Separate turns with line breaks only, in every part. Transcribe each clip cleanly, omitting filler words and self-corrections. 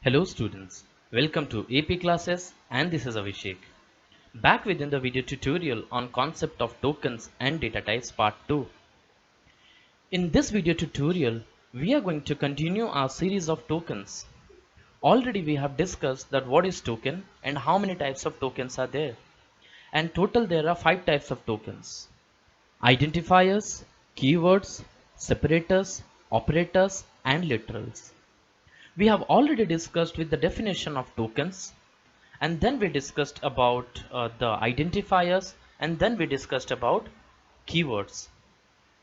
Hello students, welcome to AP classes and this is Abhishek. Back within the video tutorial on concept of tokens and data types part 2. In this video tutorial, we are going to continue our series of tokens. Already we have discussed that what is token and how many types of tokens are there. And total there are 5 types of tokens. Identifiers, keywords, separators, operators and literals. We have already discussed with the definition of tokens, and then we discussed about the identifiers, and then we discussed about keywords.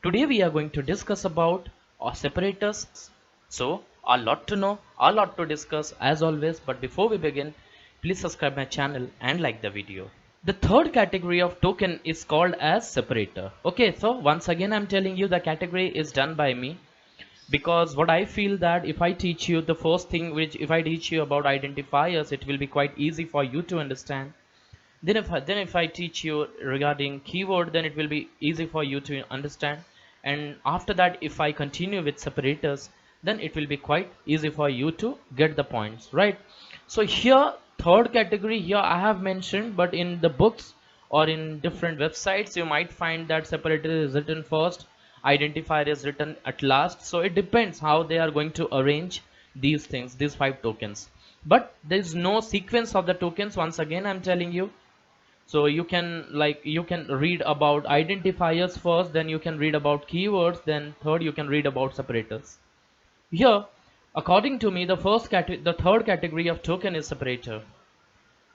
Today we are going to discuss about separators. So a lot to know, a lot to discuss as always, but before we begin, please subscribe my channel and like the video. The third category of token is called as separator. Okay, so once again I'm telling you the category is done by me, because what I feel that if I teach you the first thing, which if I teach you about identifiers, it will be quite easy for you to understand. Then if I teach you regarding keyword, then it will be easy for you to understand. And after that, if I continue with separators, then it will be quite easy for you to get the points, right? So here, third category here I have mentioned, but in the books or in different websites, you might find that separator is written first, identifier is written at last. So it depends how they are going to arrange these things, these 5 tokens. But there is no sequence of the tokens, once again I'm telling you. So you can read about identifiers first, then you can read about keywords, then third you can read about separators. Here, according to me, the third category of token is separator.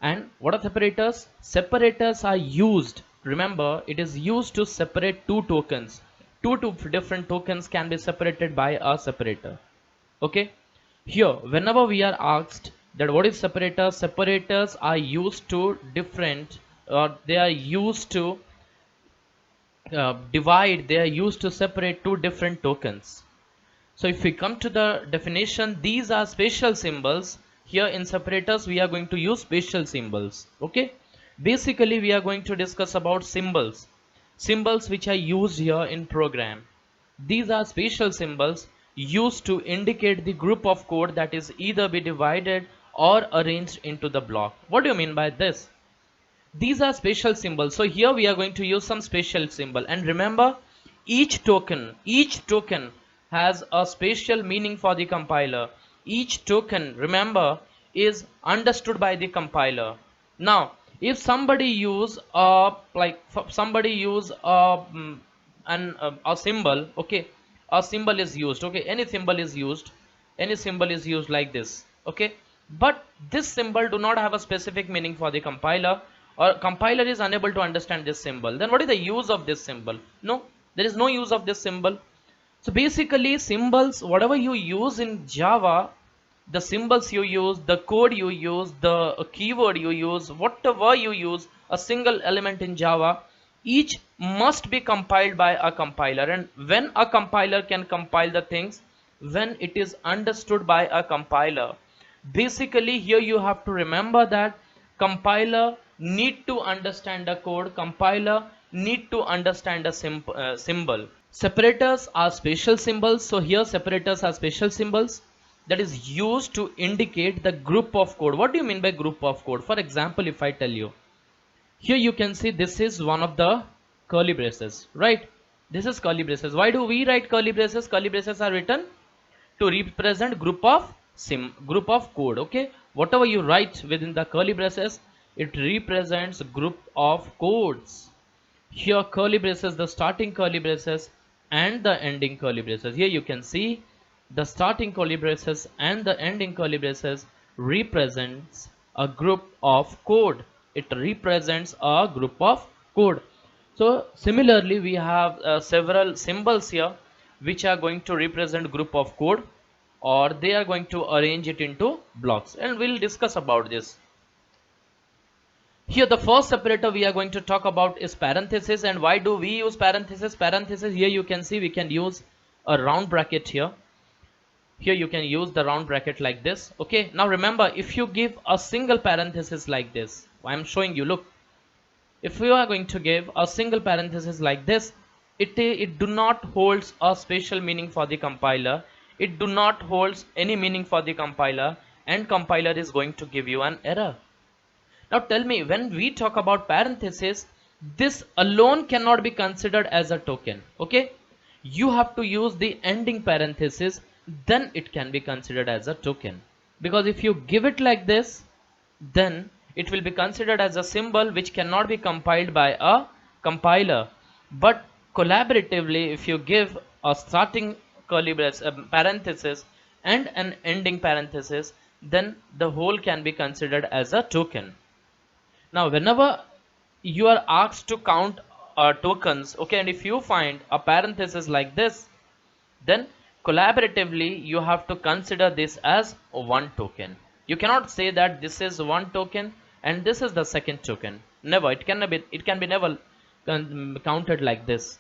And what are separators? Separators are used, remember, it is used to separate two tokens. Two different tokens can be separated by a separator. Okay, here whenever we are asked that what is separator, separators are used to they are used to they are used to separate two different tokens. So if we come to the definition, these are special symbols. Here in separators we are going to use special symbols. Okay, basically we are going to discuss about symbols which are used here in program. These are special symbols used to indicate the group of code that is either be divided or arranged into the block. What do you mean by this? These are special symbols. So here we are going to use some special symbol, and remember, each token has a special meaning for the compiler. Each token, remember, is understood by the compiler. Now if somebody use a a symbol, okay, a symbol is used, okay, any symbol is used like this, okay, but this symbol do not have a specific meaning for the compiler, or compiler is unable to understand this symbol, then what is the use of this symbol? No, there is no use of this symbol. So basically symbols, whatever you use in Java, the symbols you use, the code you use, the keyword you use, whatever you use, a single element in Java, each must be compiled by a compiler. And when a compiler can compile the things, when it is understood by a compiler, basically here you have to remember that compiler need to understand the code, compiler need to understand a symbol. Separators are special symbols. So here separators are special symbols that is used to indicate the group of code. What do you mean by group of code? For example, if I tell you, here you can see this is one of the curly braces, right? This is curly braces. Why do we write curly braces? Curly braces are written to represent group of code, okay? Whatever you write within the curly braces, it represents group of codes. Here curly braces, the starting curly braces and the ending curly braces. Here you can see the starting curly braces and the ending curly braces represents a group of code. It represents a group of code. So similarly we have several symbols here which are going to represent group of code, or they are going to arrange it into blocks, and we'll discuss about this. Here the first separator we are going to talk about is parenthesis. And why do we use parenthesis? Parenthesis, here you can see we can use a round bracket here. Here you can use the round bracket like this, okay? Now remember, if you give a single parenthesis like this, I'm showing you, look, if you are going to give a single parenthesis like this, it do not holds a special meaning for the compiler, it do not holds any meaning for the compiler, and compiler is going to give you an error. Now tell me, when we talk about parenthesis, this alone cannot be considered as a token. Okay, you have to use the ending parenthesis, then it can be considered as a token. Because if you give it like this, then it will be considered as a symbol which cannot be compiled by a compiler. But collaboratively, if you give a starting curly brace parenthesis and an ending parenthesis, then the whole can be considered as a token. Now whenever you are asked to count tokens, okay, and if you find a parenthesis like this, then collaboratively you have to consider this as one token. You cannot say that this is one token and this is the second token. Never. It can be never counted like this.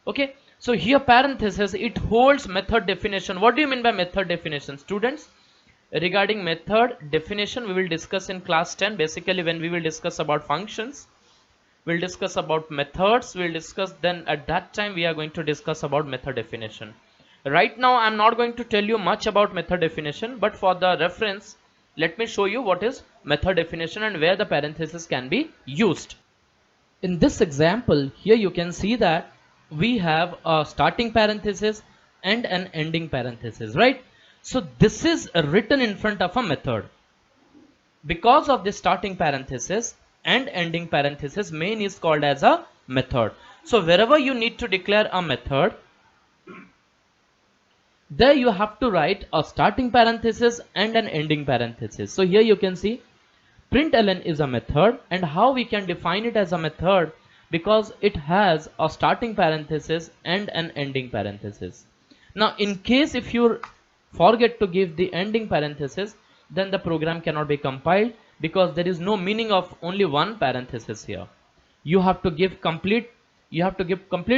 Okay, so here parenthesis, it holds method definition. What do you mean by method definition, students? Regarding method definition, we will discuss in class 10. Basically, when we will discuss about functions, we'll discuss about methods, we'll discuss, then at that time we are going to discuss about method definition. Right now I'm not going to tell you much about method definition, but for the reference, let me show you what is method definition and where the parenthesis can be used. In this example, here you can see that we have a starting parenthesis and an ending parenthesis, right? So this is written in front of a method. Because of this starting parenthesis and ending parenthesis, main is called as a method. So wherever you need to declare a method, there you have to write a starting parenthesis and an ending parenthesis. So here you can see println is a method, and how we can define it as a method, because it has a starting parenthesis and an ending parenthesis. Now in case if you forget to give the ending parenthesis, then the program cannot be compiled, because there is no meaning of only one parenthesis here. You have to give complete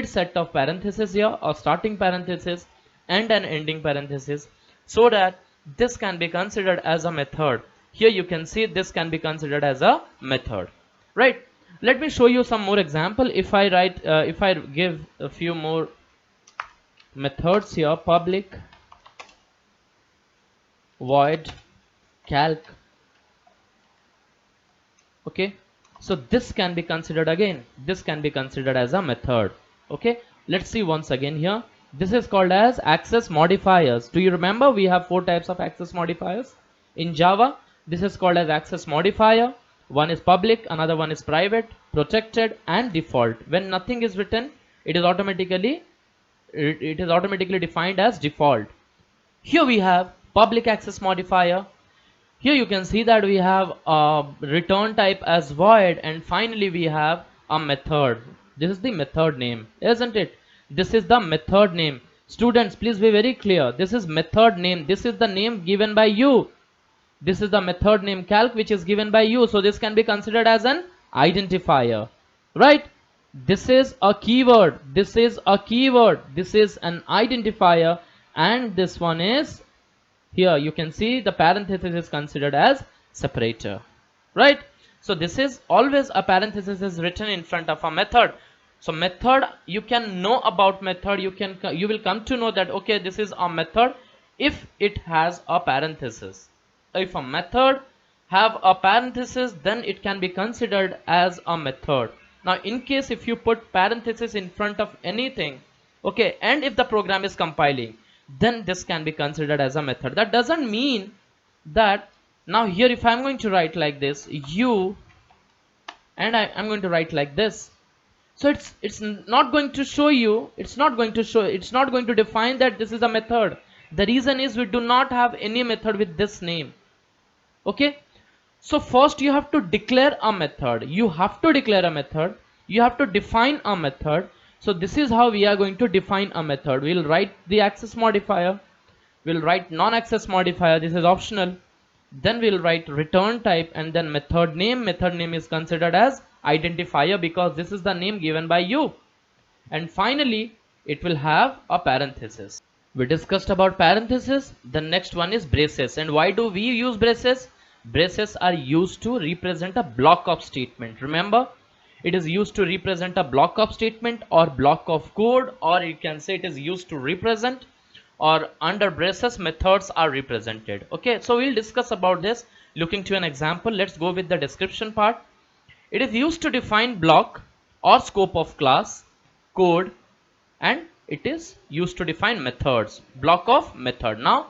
set of parentheses here, a starting parenthesis and an ending parenthesis, so that this can be considered as a method. Here you can see this can be considered as a method, right? Let me show you some more example. If I write if I give a few more methods here, public void calc, okay, so this can be considered, again this can be considered as a method. Okay, let's see once again here. This is called as access modifiers. Do you remember we have 4 types of access modifiers in Java? This is called as access modifier. One is public, another one is private, protected, and default. When nothing is written, it is automatically defined as default. Here we have public access modifier. Here you can see that we have a return type as void, and finally we have a method. This is the method name, isn't it? This is the method name. Students, please be very clear. This is method name. This is the name given by you. This is the method name calc which is given by you. So this can be considered as an identifier, right? This is a keyword. This is a keyword. This is an identifier, and this one is, here you can see the parenthesis is considered as separator, right? So this is always a parenthesis is written in front of a method. So method, you can know about method, you will come to know that okay, this is a method if it has a parenthesis. If a method have a parenthesis, then it can be considered as a method. Now in case if you put parenthesis in front of anything, okay, and if the program is compiling, then this can be considered as a method. That doesn't mean that now here if I'm going to write like this, you, and I'm going to write like this, so it's not going to show you, it's not going to define that this is a method. The reason is we do not have any method with this name. Okay, so first you have to declare a method. You have to declare a method. You have to define a method. So this is how we are going to define a method. We'll write the access modifier. We'll write non-access modifier. This is optional. Then we'll write return type and then method name. Method name is considered as identifier because this is the name given by you. And finally, it will have a parenthesis. We discussed about parenthesis. The next one is braces. And why do we use braces? Braces are used to represent a block of statement. Remember, it is used to represent a block of statement or block of code, or you can say it is used to represent or under braces methods are represented. Okay, so we'll discuss about this looking to an example. Let's go with the description part. It is used to define block or scope of class, code, and it is used to define methods, block of method. Now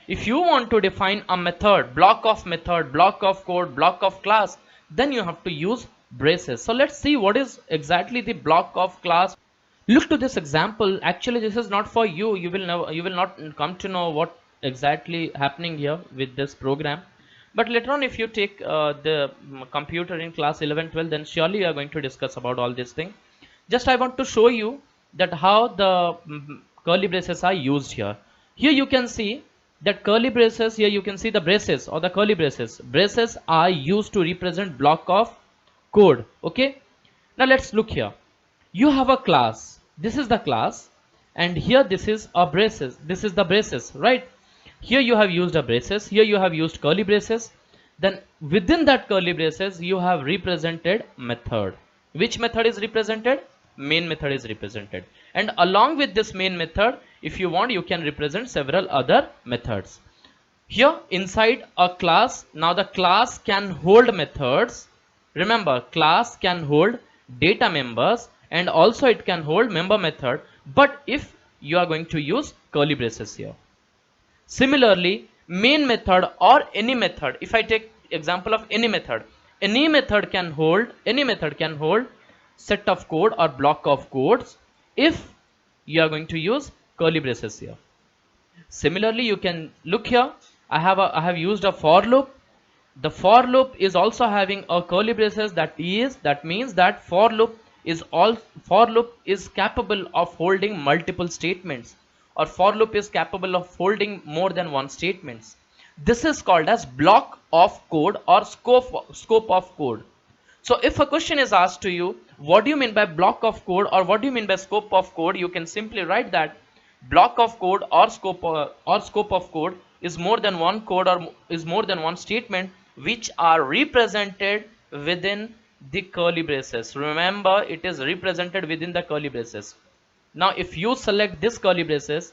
if you want to define a method, block of code, block of class, then you have to use braces. So let's see what is exactly the block of class. Look to this example. Actually this is not for you. You will not come to know what exactly happening here with this program. But later on, if you take the computer in class 11 12, then surely you are going to discuss about all these things. Just I want to show you that how the curly braces are used here. Here you can see that curly braces, here you can see the braces or the curly braces. Braces are used to represent block of code. Okay, now let's look here. You have a class, this is the class, and here this is a braces, this is the braces, right? Here you have used a braces, here you have used curly braces, then within that curly braces you have represented method. Which method is represented? Main method is represented, and along with this main method, if you want, you can represent several other methods. Here inside a class, now the class can hold methods. Remember, class can hold data members and also it can hold member method, but if you are going to use curly braces here. Similarly, main method or any method, if I take example of any method can hold set of code or block of codes if you are going to use curly braces here. Similarly, you can look here. I have used a for loop. The for loop is also having a curly braces. That means that for loop is capable of holding multiple statements, or for loop is capable of holding more than one statements. This is called as block of code or scope of code. So if a question is asked to you, what do you mean by block of code or what do you mean by scope of code, you can simply write that block of code or scope of code is more than one code or is more than one statement which are represented within the curly braces. Remember, it is represented within the curly braces. Now if you select this curly braces,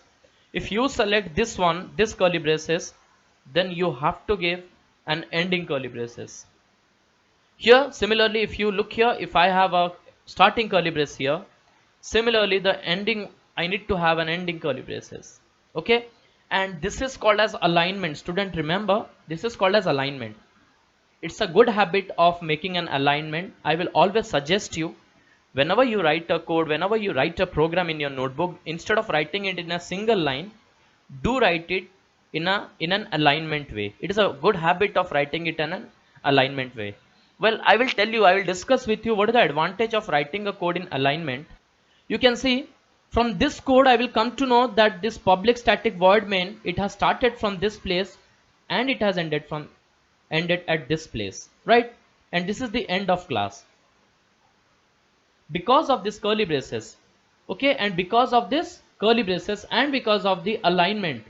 if you select this one, this curly braces, then you have to give an ending curly braces. Here similarly, if you look here, if I have a starting curly brace here, similarly the ending, I need to have an ending curly braces. Okay, and this is called as alignment. Student, remember, this is called as alignment. It's a good habit of making an alignment. I will always suggest you, whenever you write a code, whenever you write a program in your notebook, instead of writing it in a single line, do write it in an alignment way. It is a good habit of writing it in an alignment way. Well, I will discuss with you what is the advantage of writing a code in alignment. You can see from this code, I will come to know that this public static void main, it has started from this place and it has ended at this place, right? And this is the end of class. Because of this curly braces, okay, and because of this curly braces and because of the alignment,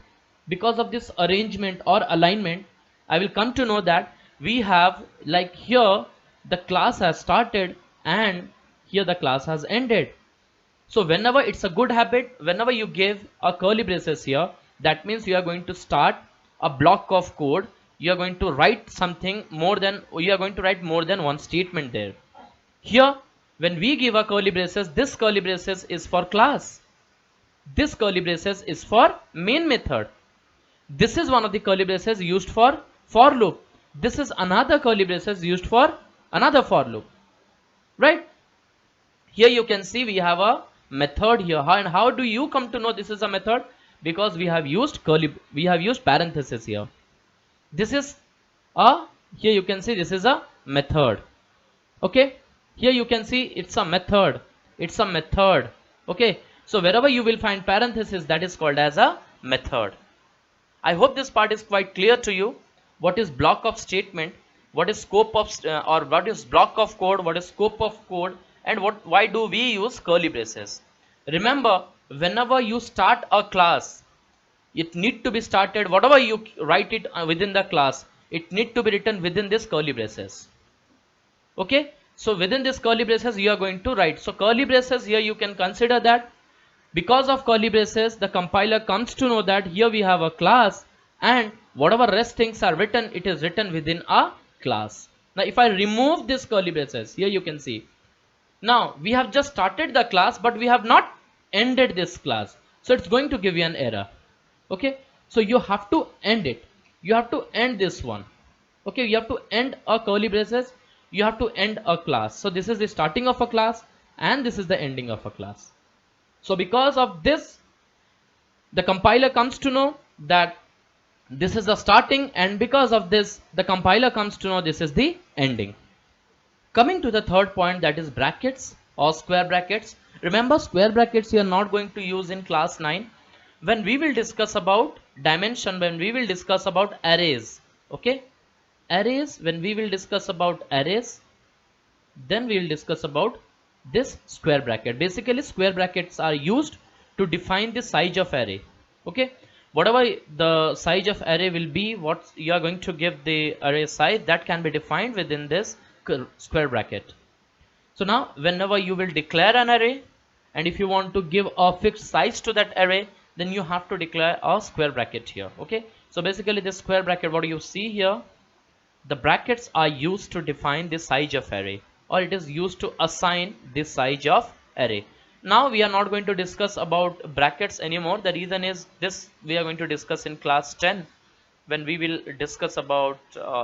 because of this arrangement or alignment, I will come to know that we have, like here the class has started and here the class has ended. So whenever, it's a good habit, whenever you give a curly braces here, that means you are going to start a block of code, you are going to write more than one statement there. Here when we give a curly braces, this curly braces is for class, this curly braces is for main method, this is one of the curly braces used for loop, this is another curly braces used for another for loop, right? Here you can see we have a method here. And how do you come to know this is a method? Because we have used parenthesis here. This is here you can see this is a method. Okay, here you can see it's a method, okay. So wherever you will find parenthesis, that is called as a method. I hope this part is quite clear to you. What is block of statement, what is scope of or what is block of code, what is scope of code, and why do we use curly braces? Remember, whenever you start a class, it need to be started, whatever you write it within the class, it need to be written within this curly braces. Okay, so within this curly braces you are going to write. So curly braces here, you can consider that Because of curly braces, the compiler comes to know that here we have a class, and whatever rest things are written, it is written within a class. Now if I remove this curly braces, here you can see, now we have just started the class, but we have not ended this class, so it's going to give you an error. Okay, so you have to end it. You have to end this one. Okay, you have to end a curly braces, you have to end a class. So this is the starting of a class and this is the ending of a class. So because of this, the compiler comes to know that this is the starting, and because of this, the compiler comes to know this is the ending. Coming to the third point, that is brackets or square brackets. Remember, square brackets you are not going to use in class 9. When we will discuss about dimension, when we will discuss about arrays, okay, arrays, when we will discuss about arrays, then we will discuss about this square bracket. Basically, square brackets are used to define the size of array. Okay, whatever the size of array will be, what you are going to give the array size, that can be defined within this square bracket. So now whenever you will declare an array, and if you want to give a fixed size to that array, then you have to declare a square bracket here. Okay, so basically this square bracket, what you see here, the brackets are used to define the size of array, or it is used to assign the size of array. Now we are not going to discuss about brackets anymore. The reason is this, we are going to discuss in class 10 when we will discuss about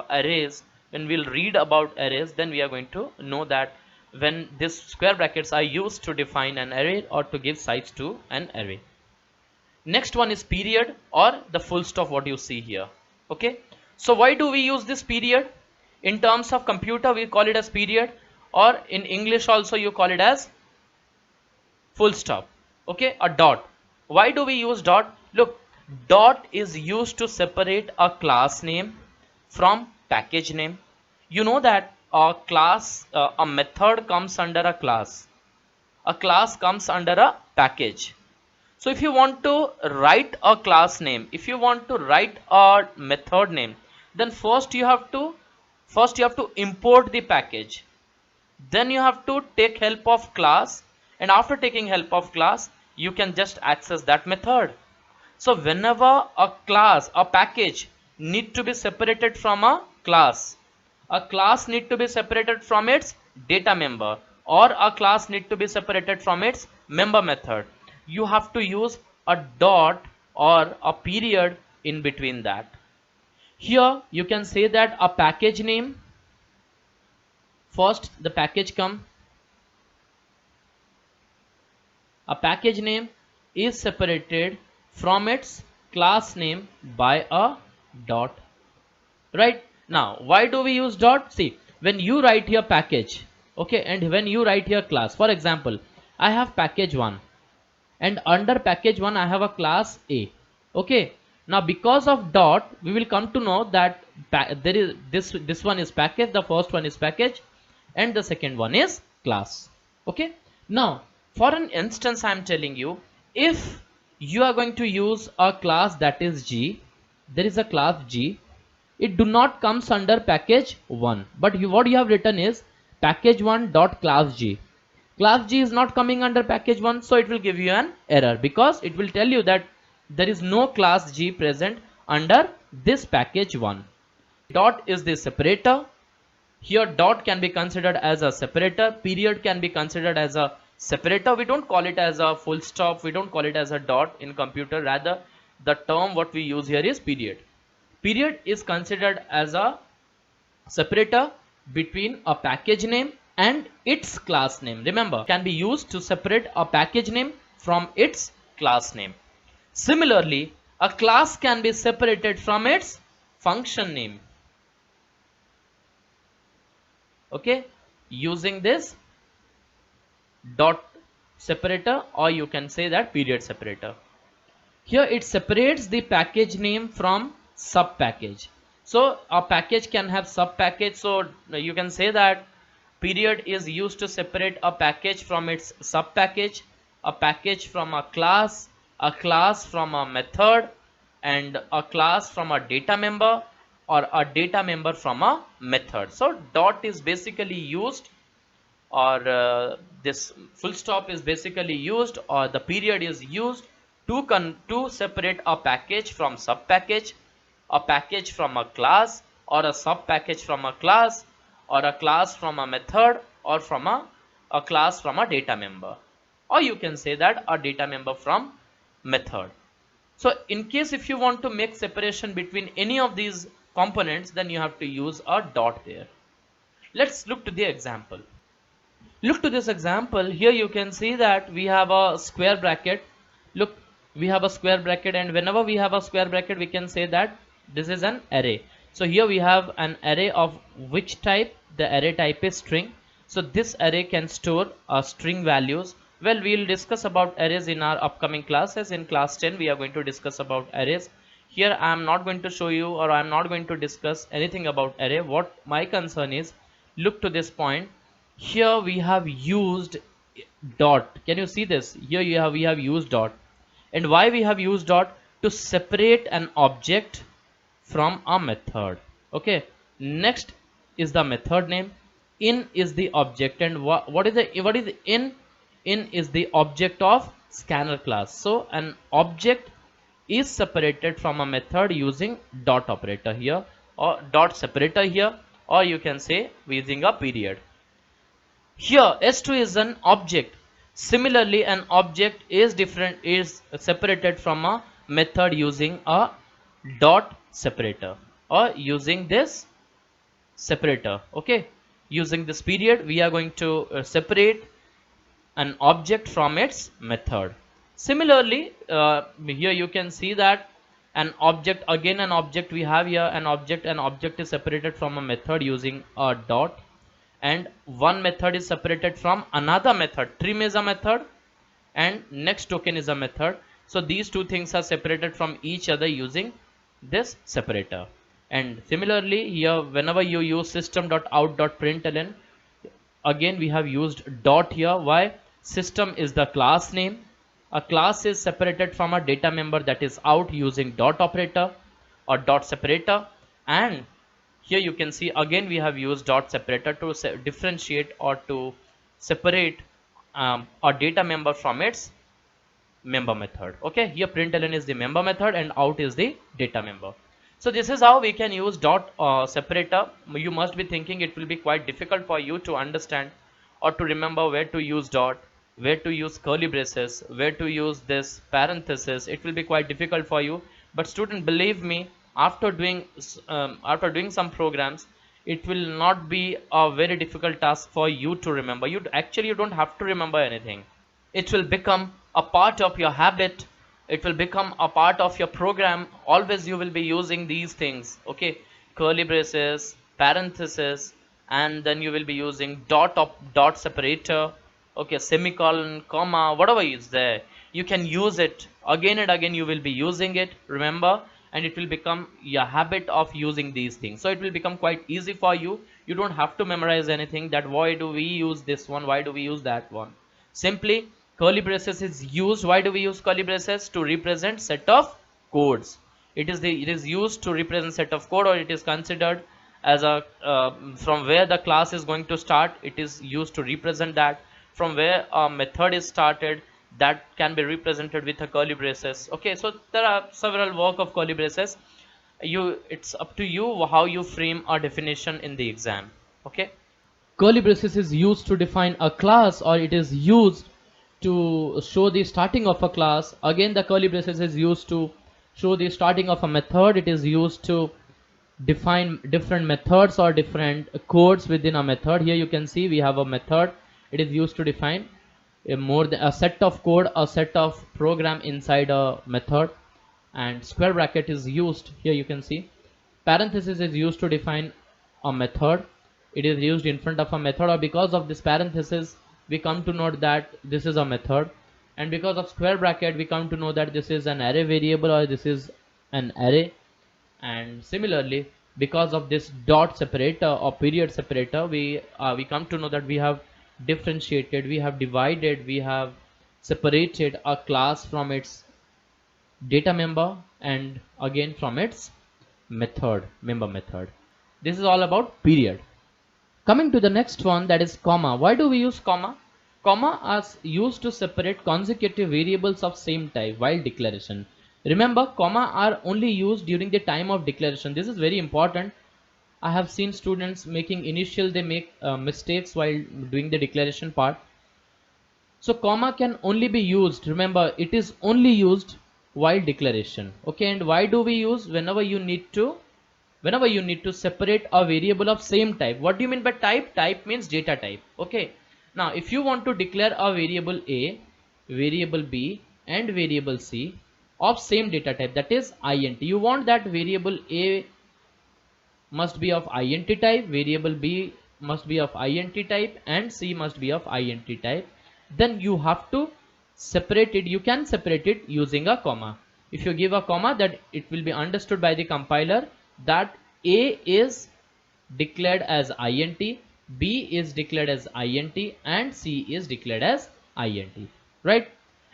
arrays. When we'll read about arrays, then we are going to know that when these square brackets are used to define an array or to give size to an array. Next one is period or the full stop, what you see here. Okay, so why do we use this period? In terms of computer we call it as period, or in English also you call it as full stop. Okay, a dot. Why do we use dot? Look, dot is used to separate a class name from package name. You know that a class, a method comes under a class comes under a package. So if you want to write a class name, if you want to write a method name, then first you have to import the package, then you have to take help of class, and after taking help of class you can just access that method. So whenever a class, a package need to be separated from a class need to be separated from its data member, or a class need to be separated from its member method, you have to use a dot or a period in between that. Here you can say that a package name, first the package come, a package name is separated from its class name by a dot. Right, now why do we use dot? See, when you write here package, okay, and when you write here class, for example, I have package 1, and under package 1 I have a class A. Okay, now because of dot we will come to know that there is this one is package, the first one is package, and the second one is class. Okay, now for an instance I am telling you, if you are going to use a class that is G, there is a class G, it do not comes under package 1, but what you have written is package 1 dot class G. Class G is not coming under package 1, so it will give you an error, because it will tell you that there is no class G present under this package 1. Dot is the separator. Here dot can be considered as a separator, period can be considered as a separator. We don't call it as a full stop, we don't call it as a dot in computer, rather the term what we use here is period. Period is considered as a separator between a package name and its class name. Remember, can be used to separate a package name from its class name. Similarly, a class can be separated from its function name. Okay, using this dot separator, or you can say that period separator. Here it separates the package name from sub package. So a package can have sub package, so you can say that period is used to separate a package from its sub package, a package from a class from a method, and a class from a data member, or a data member from a method. So dot is basically used or this full stop is basically used, or the period is used to separate a package from sub package, a package from a class, or a sub package from a class, or a class from a method, or from a class from a data member, or you can say that a data member from method. So in case if you want to make separation between any of these components, then you have to use a dot there. Let's look to the example. Look to this example. Here you can see that we have a square bracket. Look, we have a square bracket, and whenever we have a square bracket, we can say that this is an array. So here we have an array of which type? The array type is string. So this array can store string values. Well, we'll discuss about arrays in our upcoming classes. In class 10 we are going to discuss about arrays. Here I am not going to show you, or I am not going to discuss anything about array. What my concern is, look to this point. Here we have used dot. Can you see this? Here we have used dot. And why we have used dot? To separate an object from a method. Okay, next is the method name. In is the object, and what is in? In is the object of scanner class. So an object is separated from a method using dot operator here, or dot separator here, or you can say using a period. Here S2 is an object. Similarly, an object is separated from a method using a dot separator, or using this separator. Okay, using this period we are going to separate an object from its method. Similarly, here you can see that an object, again an object we have here, an object is separated from a method using a dot, and one method is separated from another method. Trim is a method and next token is a method. So these two things are separated from each other using this separator. And similarly here, whenever you use system.out.println, again we have used dot here. Why? System is the class name. A class is separated from a data member, that is out, using dot operator or dot separator. And here you can see again we have used dot separator to differentiate or to separate a data member from its member method. Okay, here println is the member method and out is the data member. So this is how we can use dot separator. You must be thinking it will be quite difficult for you to understand or to remember where to use dot, where to use curly braces, where to use this parenthesis. It will be quite difficult for you, but student, believe me, after doing some programs, it will not be a very difficult task for you to remember. You don't have to remember anything. It will become a part of your habit. It will become a part of your program. Always you will be using these things. Okay, curly braces, parenthesis, and then you will be using dot separator. Okay, semicolon, comma, whatever is there, you can use it again and again. You will be using it, remember, and it will become your habit of using these things. So it will become quite easy for you. You don't have to memorize anything, that why do we use this one, why do we use that one. Simply curly braces is used. Why do we use curly braces? To represent set of codes. It is used to represent set of code, or it is considered as a from where the class is going to start. It is used to represent that. From where a method is started, that can be represented with a curly braces. Okay, so there are several work of curly braces. It's up to you how you frame a definition in the exam. Okay, curly braces is used to define a class, or it is used to show the starting of a class. Again, the curly braces is used to show the starting of a method. It is used to define different methods or different codes within a method. Here you can see we have a method. It is used to define a set of code, a set of program inside a method. And square bracket is used. Here you can see parenthesis is used to define a method. It is used in front of a method, or because of this parenthesis we come to note that this is a method. And because of square bracket we come to know that this is an array variable, or this is an array. And similarly, because of this dot separator or period separator, we come to know that we have differentiated, we have divided, we have separated a class from its data member, and again from its member method. This is all about period. Coming to the next one, that is comma. Why do we use comma? Comma is used to separate consecutive variables of same type while declaration. Remember, comma are only used during the time of declaration. This is very important. I have seen students making they make mistakes while doing the declaration part. So comma can only be used, remember it is only used while declaration. Okay, and why do we use? Whenever you need to separate a variable of same type. What do you mean by type? Type means data type. Okay, now if you want to declare a variable A, variable B and variable C of same data type, that is int, you want that variable A must be of int type, variable B must be of int type and C must be of int type, then you have to separate it. You can separate it using a comma. If you give a comma, that it will be understood by the compiler that A is declared as int, B is declared as int and C is declared as int, right?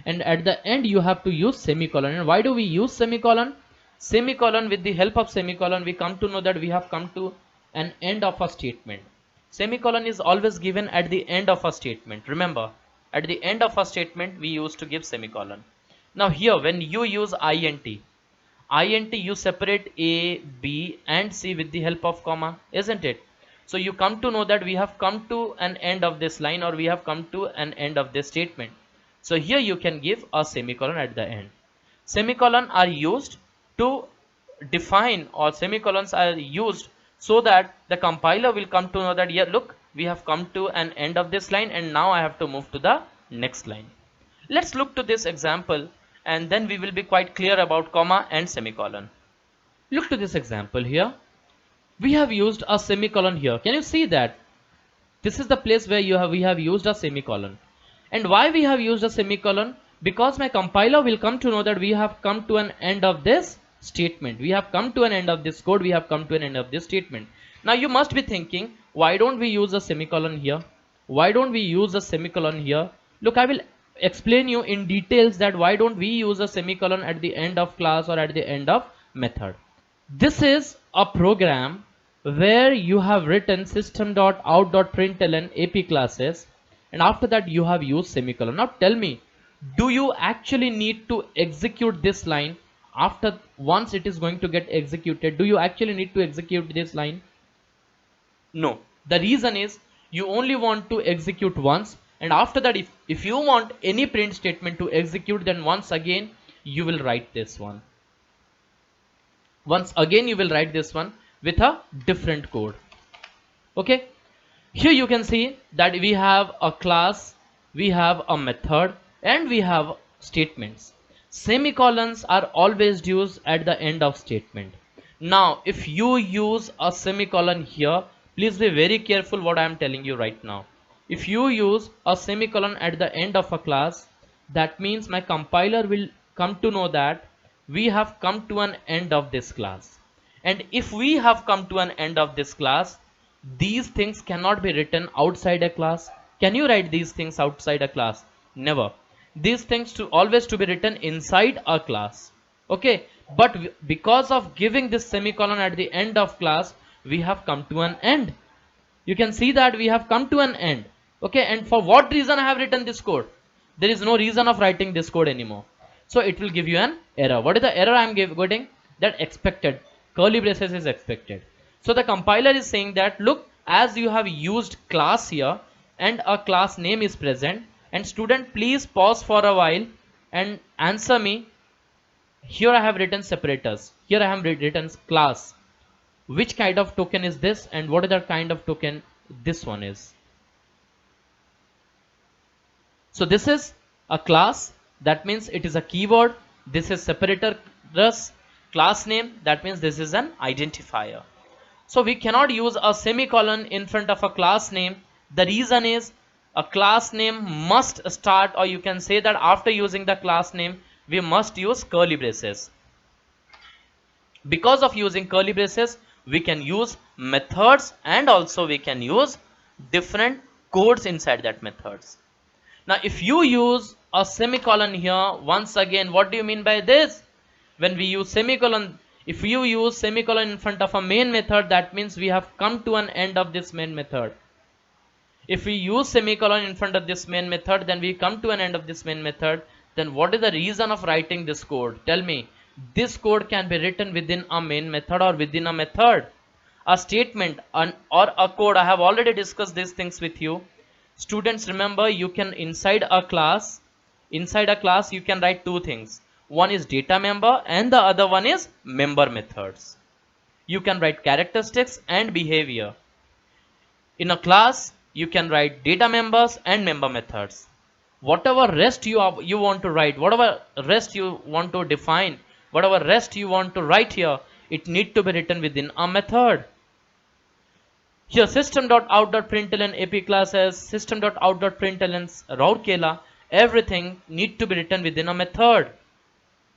And at the end you have to use semicolon. And why do we use semicolon? Semicolon, with the help of semicolon we come to know that we have come to an end of a statement. Semicolon is always given at the end of a statement. Remember, at the end of a statement we used to give semicolon. Now here when you use int you separate A, B and C with the help of comma, isn't it? So you come to know that we have come to an end of this line, or we have come to an end of this statement. So here you can give a semicolon at the end. Semicolon are used to define, or semicolons are used so that the compiler will come to know that, yeah, look, we have come to an end of this line and now I have to move to the next line. Let's look to this example and then we will be quite clear about comma and semicolon. Look to this example here. We have used a semicolon here. Can you see that? This is the place where we have used a semicolon. And why we have used a semicolon? Because my compiler will come to know that we have come to an end of this statement. We have come to an end of this code. We have come to an end of this statement. Now you must be thinking, why don't we use a semicolon here? Why don't we use a semicolon here? Look, I will explain you in details that why don't we use a semicolon at the end of class or at the end of method. This is a program where you have written system.out.println AP classes, and after that you have used semicolon. Now tell me, do you actually need to execute this line after once it is going to get executed? Do you actually need to execute this line? No. The reason is you only want to execute once, and after that if you want any print statement to execute, then once again you will write this one. Once again you will write this one with a different code. Okay, here you can see that we have a class, we have a method and we have statements. Semicolons are always used at the end of statement. Now if you use a semicolon here, please be very careful what I am telling you right now. If you use a semicolon at the end of a class, that means my compiler will come to know that we have come to an end of this class. And if we have come to an end of this class, these things cannot be written outside a class. Can you write these things outside a class? Never. These things always to be written inside a class. Okay, but because of giving this semicolon at the end of class, we have come to an end. You can see that we have come to an end. Okay, and for what reason I have written this code? There is no reason of writing this code anymore. So it will give you an error. What is the error I am getting? That expected, curly braces is expected. So the compiler is saying that, look, as you have used class here and a class name is present, and student, please pause for a while and answer me. Here I have written separators. Here I have written class. Which kind of token is this, and what other kind of token this one is? So this is a class, that means it is a keyword. This is separator class name, that means this is an identifier. So we cannot use a semicolon in front of a class name. The reason is a class name must start, or you can say that after using the class name we must use curly braces. Because of using curly braces, we can use methods and also we can use different codes inside that methods. Now if you use a semicolon here, once again, what do you mean by this? When we use semicolon, If you use semicolon in front of a main method, that means we have come to an end of this main method. If we use semicolon in front of this main method, then we come to an end of this main method. Then what is the reason of writing this code? Tell me. This code can be written within a main method or within a method. A statement or a code. I have already discussed these things with you. Students, remember, you can inside a class you can write two things. One is data member and the other one is member methods. You can write characteristics and behavior. In a class, you can write data members and member methods. Whatever rest you want to write, whatever rest you want to define, whatever rest you want to write here, it need to be written within a method. Here system.out.println AP classes, system.out.println Raurkela, everything need to be written within a method.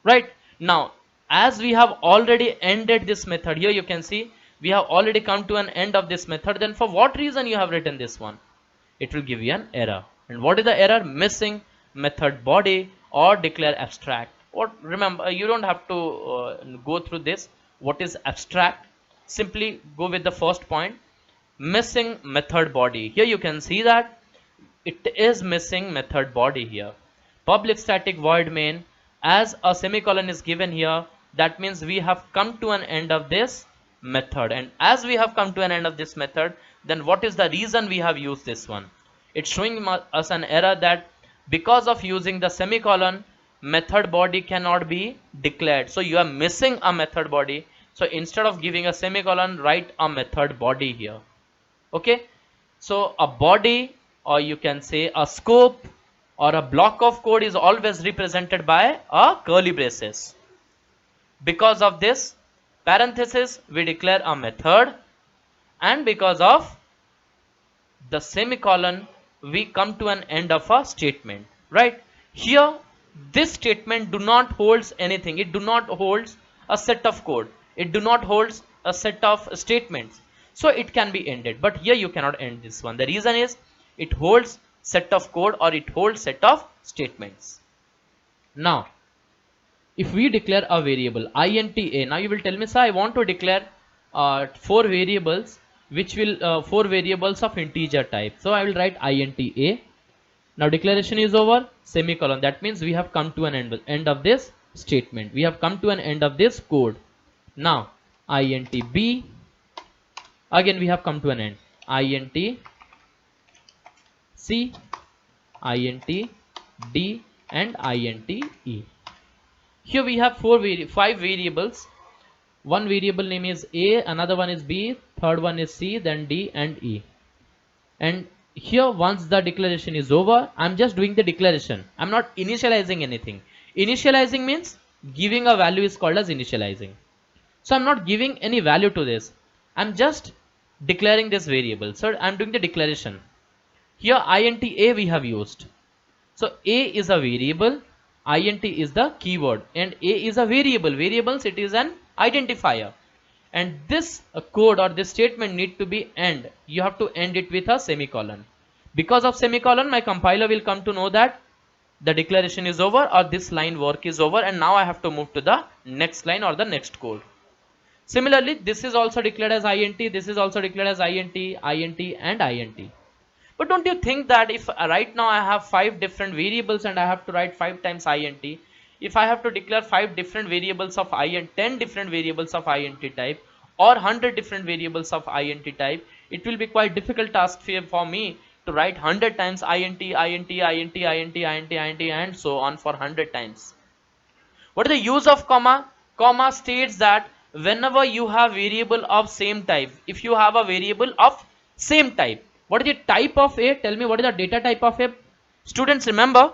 Right? Now, as we have already ended this method, here you can see we have already come to an end of this method. Then for what reason you have written this one? It will give you an error. And what is the error? Missing method body or declare abstract. Or remember, you don't have to go through this. What is abstract? Simply go with the first point. Missing method body. Here you can see that it is missing method body here. Public static void main, as a semicolon is given here, that means we have come to an end of this method. And as we have come to an end of this method, then what is the reason we have used this one? It's showing us an error that because of using the semicolon, method body cannot be declared. So you are missing a method body. So instead of giving a semicolon, write a method body here. Okay, so a body, or you can say a scope or a block of code, is always represented by a curly braces. Because of this parenthesis, we declare a method, and because of the semicolon, we come to an end of a statement. Right here, this statement do not holds anything. It do not holds a set of code. It do not holds a set of statements. So it can be ended, but here you cannot end this one. The reason is it holds set of code or it holds set of statements. Now, if we declare a variable int a, now you will tell me, sir, I want to declare 4 variables, which will 4 variables of integer type. So I will write int a. Now declaration is over, semicolon. That means we have come to an end of this statement. We have come to an end of this code. Now int b. Again we have come to an end. int c, int d, and int e. Here we have 5 variables. One variable name is a, another one is b, third one is c, then d and e. And here once the declaration is over, I'm just doing the declaration. I'm not initializing anything. Initializing means giving a value is called as initializing. So I'm not giving any value to this. I'm just declaring this variable. So I'm doing the declaration. Here int a we have used. So a is a variable, int is the keyword, and a is a variable. Variables, it is an identifier. And this code or this statement need to be end. You have to end it with a semicolon. Because of semicolon, my compiler will come to know that the declaration is over or this line work is over, and now I have to move to the next line or the next code. Similarly, this is also declared as int, this is also declared as int, int and int. But don't you think that if right now I have 5 different variables and I have to write 5 times int, if I have to declare 5 different variables of int, 10 different variables of int type, or 100 different variables of int type, it will be quite difficult task for me to write 100 times int, int, int, int, int, int, and so on for 100 times. What is the use of comma? Comma states that whenever you have variable of same type, if you have a variable of same type, what is the type of a? Tell me, what is the data type of a? Students, remember,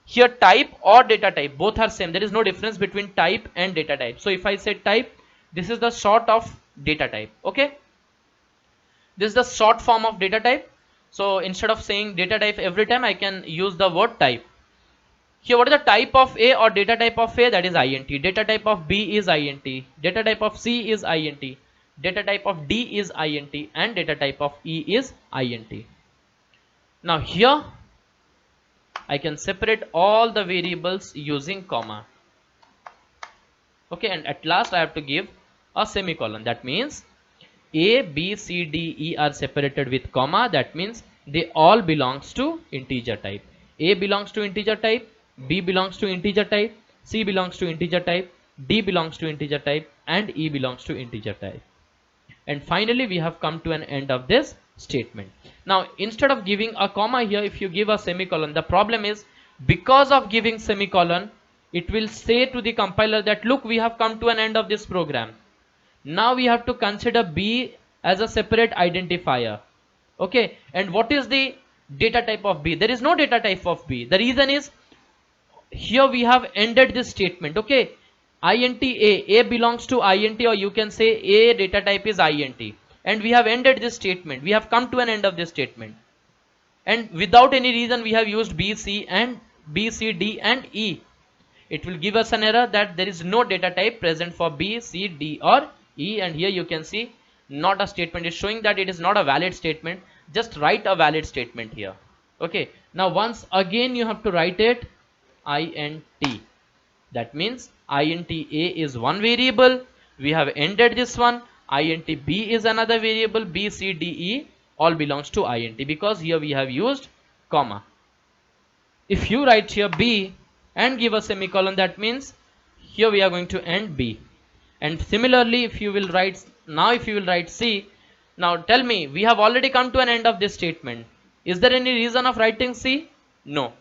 here type or data type, both are same. There is no difference between type and data type. So if I say type, this is the short of data type. Okay, this is the short form of data type. So instead of saying data type every time, I can use the word type. Here, what is the type of a or data type of a? That is int. Data type of b is int. Data type of c is int. Data type of d is int, and data type of e is int. Now here I can separate all the variables using comma. Okay, and at last I have to give a semicolon. That means A, B, C, D, E are separated with comma. That means they all belongs to integer type. A belongs to integer type, B belongs to integer type, C belongs to integer type, D belongs to integer type, and E belongs to integer type. And finally we have come to an end of this statement. Now instead of giving a comma here, if you give a semicolon, the problem is because of giving semicolon, it will say to the compiler that look, we have come to an end of this program. Now we have to consider B as a separate identifier. Okay, and what is the data type of B? There is no data type of B. The reason is here we have ended this statement. Okay, int a belongs to int, or you can say a data type is int, and we have ended this statement. We have come to an end of this statement, and without any reason we have used b, c, d and e. It will give us an error that there is no data type present for b, c, d or e. And here you can see not a statement is showing that it is not a valid statement. Just write a valid statement here. Okay, now once again you have to write it int. That means int a is one variable. We have ended this one. Int b is another variable. B, c, d, e all belongs to int, because here we have used comma. If you write here b and give a semicolon, that means here we are going to end b. And similarly, if you will write c, now tell me, we have already come to an end of this statement. Is there any reason of writing c? No.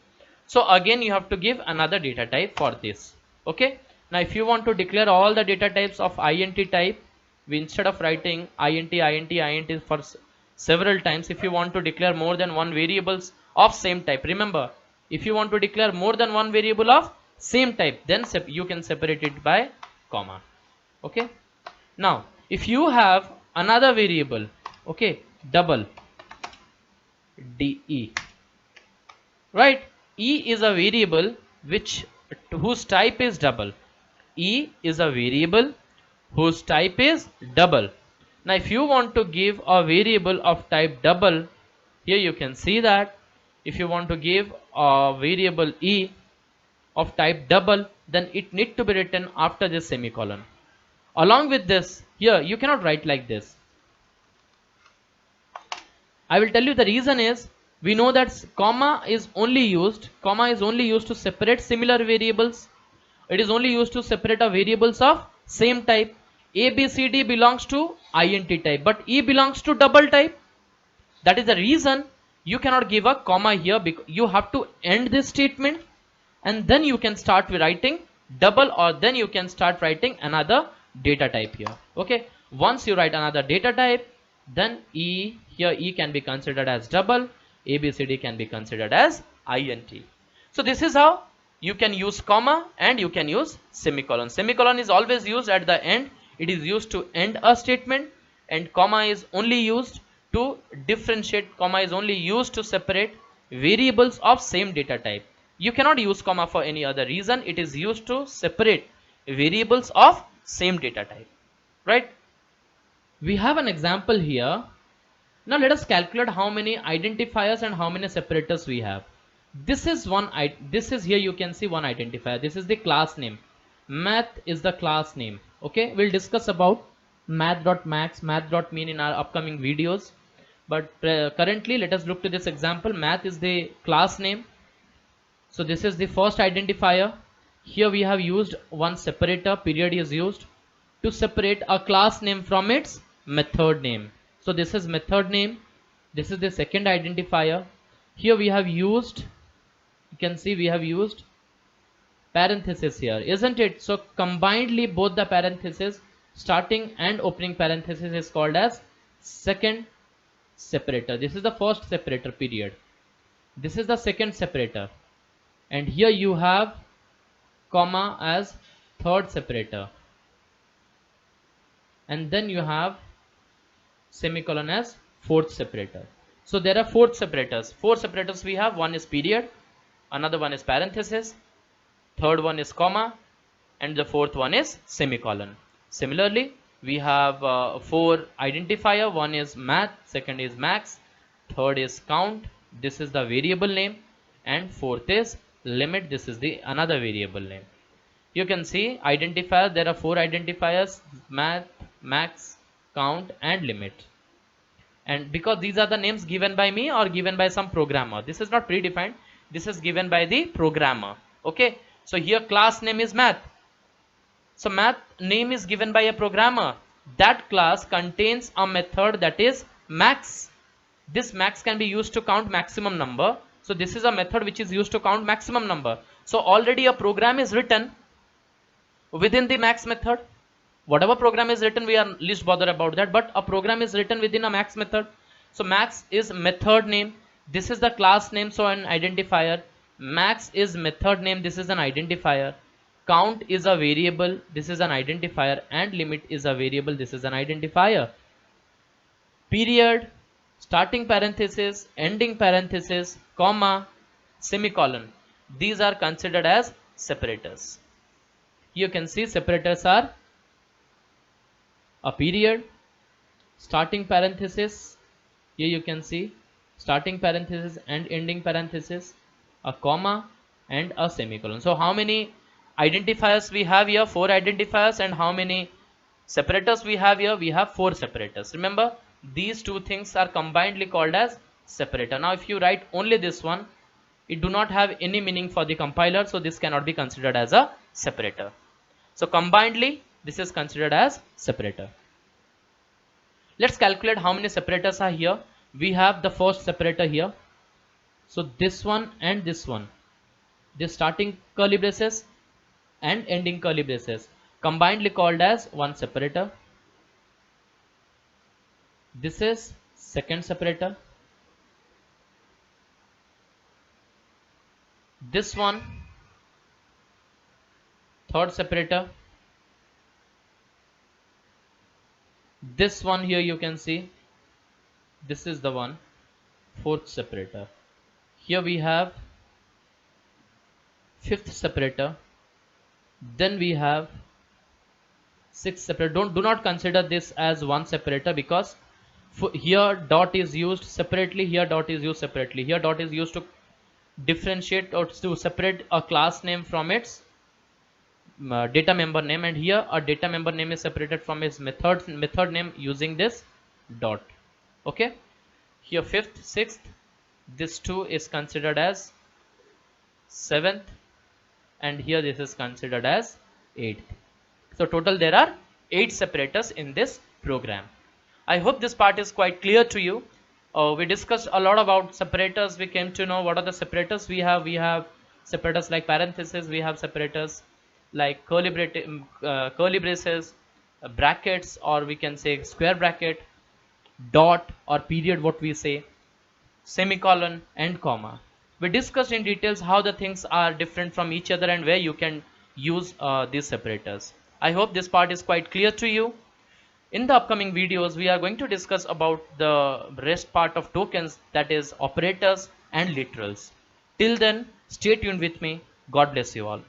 So again you have to give another data type for this. Okay, now if you want to declare all the data types of int type, we instead of writing int for several times, if you want to declare more than one variables of same type, remember, if you want to declare more than one variable of same type, then you can separate it by comma. Okay, now if you have another variable, okay, double de, right? E is a variable whose type is double. E is a variable whose type is double. Now if you want to give a variable of type double, here you can see that if you want to give a variable e of type double, then it need to be written after this semicolon. Along with this, here you cannot write like this. I will tell you the reason is, we know that comma is only used to separate similar variables. It is only used to separate a variables of same type. A, B, C, D belongs to int type, but E belongs to double type. That is the reason you cannot give a comma here, because you have to end this statement and then you can start writing double, or then you can start writing another data type here. Okay, once you write another data type, then E can be considered as double, A, B, C, D can be considered as int. So this is how you can use comma and you can use semicolon. Semicolon is always used at the end. It is used to end a statement, and comma is only used to differentiate. Comma is only used to separate variables of same data type. You cannot use comma for any other reason. It is used to separate variables of same data type, right? We have an example here. Now let us calculate how many identifiers and how many separators we have. This is here you can see one identifier. This is the class name. Math is the class name. Okay, we'll discuss about math.max, math.min in our upcoming videos. But currently let us look to this example. Math is the class name. So this is the first identifier. Here we have used one separator, period is used to separate a class name from its method name. So this is method name. This is the second identifier. Here we have used, you can see we have used parenthesis here, isn't it? So combinedly both the parentheses, starting and opening parenthesis, is called as second separator. This is the first separator, period. This is the second separator, and here you have comma as third separator, and then you have semicolon as fourth separator. So there are four separators. Four separators we have. One is period, another one is parenthesis, third one is comma, and the fourth one is semicolon. Similarly, we have four identifier. One is math, second is max, third is count, this is the variable name, and fourth is limit, this is the another variable name. You can see identifier, there are four identifiers: math, max, count and limit. And because these are the names given by me or given by some programmer, this is not predefined, this is given by the programmer. Okay, so here class name is math, so math name is given by a programmer. That class contains a method that is max. This max can be used to count maximum number, so this is a method which is used to count maximum number. So already a program is written within the max method. Whatever program is written, we are least bothered about that, but a program is written within a max method. So max is method name, this is the class name, so an identifier. Max is method name, this is an identifier. Count is a variable, this is an identifier, and limit is a variable, this is an identifier. Period, starting parenthesis, ending parenthesis, comma, semicolon, these are considered as separators. You can see separators are a period, starting parenthesis, here you can see starting parenthesis and ending parenthesis, a comma and a semicolon. So how many identifiers we have here? 4 identifiers. And how many separators we have here? We have 4 separators. Remember, these two things are combinedly called as separator. Now if you write only this one, it do not have any meaning for the compiler, so this cannot be considered as a separator. So combinedly this is considered as separator. Let's calculate how many separators are here. We have the first separator here, so this one and this one, this starting curly braces and ending curly braces, combinedly called as one separator. This is second separator. This one, third separator. This one here you can see, this is the one, fourth separator. Here we have fifth separator. Then we have sixth separator. Do not consider this as one separator, because here dot is used separately, here dot is used separately. Here dot is used to differentiate or to separate a class name from its data member name, and here a data member name is separated from its method name using this dot. Okay, here fifth, sixth, this 2 is considered as seventh, and here this is considered as eighth. So total there are 8 separators in this program. I hope this part is quite clear to you. We discussed a lot about separators. We came to know what are the separators we have. We have separators like parentheses, we have separators like curly braces, brackets, or we can say square bracket, dot or period, what we say, semicolon and comma. We discussed in details how the things are different from each other and where you can use these separators. I hope this part is quite clear to you. In the upcoming videos, we are going to discuss about the rest part of tokens, that is operators and literals. Till then, stay tuned with me. God bless you all.